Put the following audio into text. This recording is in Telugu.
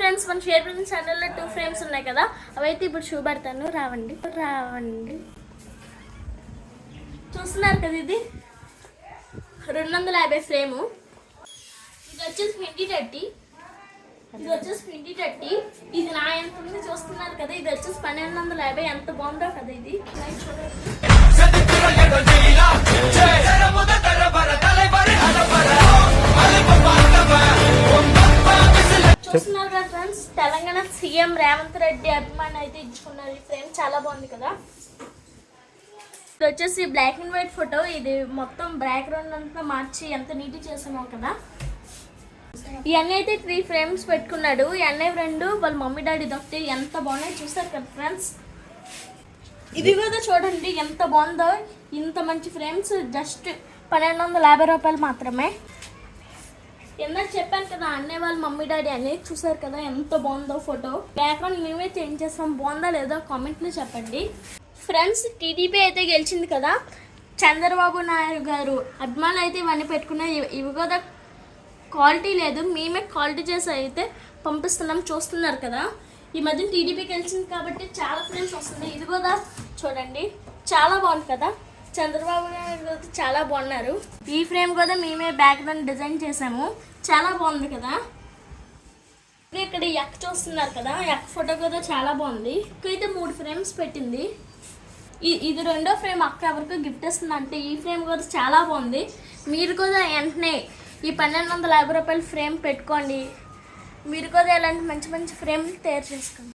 ఫ్రెండ్స్, మన షేర్ ప్రింట్ ఛానల్లో 2 ఫ్రేమ్స్ ఉన్నాయి కదా, అవైతే ఇప్పుడు చూపెడతాను. రావండి. చూస్తున్నారు కదా, ఇది 250 ఫ్రేము. ఇది వచ్చేసి 2030. ఇది నా ఎంత ఉంది చూస్తున్నారు కదా. ఇది వచ్చేసి 1250. ఎంత బాగుందో కదా ఇది. చూస్తున్నారు కదా ఫ్రెండ్స్, తెలంగాణ సీఎం రేవంత్ రెడ్డి అభిమాని అయితే ఇచ్చుకున్నారు. ఈ ఫ్రేమ్ చాలా బాగుంది కదా. ఇది వచ్చేసి బ్లాక్ అండ్ వైట్ ఫోటో. ఇది మొత్తం బ్యాక్గ్రౌండ్ అంతా మార్చి ఎంత నీట్ చేసామో కదా. ఈ అన్నయ్య అయితే 3 ఫ్రేమ్స్ పెట్టుకున్నాడు. ఈ అన్నయ్య 2, వాళ్ళ మమ్మీ డాడీ ఒకటి. ఎంత బాగున్నాయి చూస్తారు కదా ఫ్రెండ్స్. ఇది కూడా చూడండి ఎంత బాగుందో. ఇంత మంచి ఫ్రేమ్స్ జస్ట్ 1250 రూపాయలు మాత్రమే. ఇందాక చెప్పాను కదా అన్నయ్య వాళ్ళ మమ్మీ డాడీ అని. చూసారు కదా ఎంత బాగుందో ఫోటో. బ్యాక్గ్రౌండ్ మేమే చేంజ్ చేస్తాం. బాగుందా లేదో కామెంట్లో చెప్పండి. ఫ్రెండ్స్, టీడీపీ అయితే గెలిచింది కదా. చంద్రబాబు నాయుడు గారు అభిమానులు అయితే ఇవన్నీ పెట్టుకున్నాయి. ఇవి కూడా క్వాలిటీ లేదు, మేమే క్వాలిటీ చేసి అయితే పంపిస్తున్నాం. చూస్తున్నారు కదా. ఈ మధ్య టీడీపీ గెలిచింది కాబట్టి చాలా ఫ్రేమ్స్ వస్తుంది. ఇది కూడా చూడండి చాలా బాగుంది కదా. చంద్రబాబు నాయుడు గారు చాలా బాగున్నారు. ఈ ఫ్రేమ్ కూడా మేమే బ్యాక్గ్రౌండ్ డిజైన్ చేసాము. చాలా బాగుంది కదా. ఇక్కడ ఎక్క చూస్తున్నారు కదా, ఎక్క ఫోటో కూడా చాలా బాగుంది. అయితే 3 ఫ్రేమ్స్ పెట్టింది. ఇది 2వ ఫ్రేమ్ అక్క ఎవరికో గిఫ్ట్ ఇస్తుంది అంటే. ఈ ఫ్రేమ్ కూడా చాలా బాగుంది. మీరు కూడా వెంటనే ఈ 1250 రూపాయల ఫ్రేమ్ పెట్టుకోండి. మీరు కూడా ఇలాంటి మంచి మంచి ఫ్రేమ్ తయారు చేసుకోండి.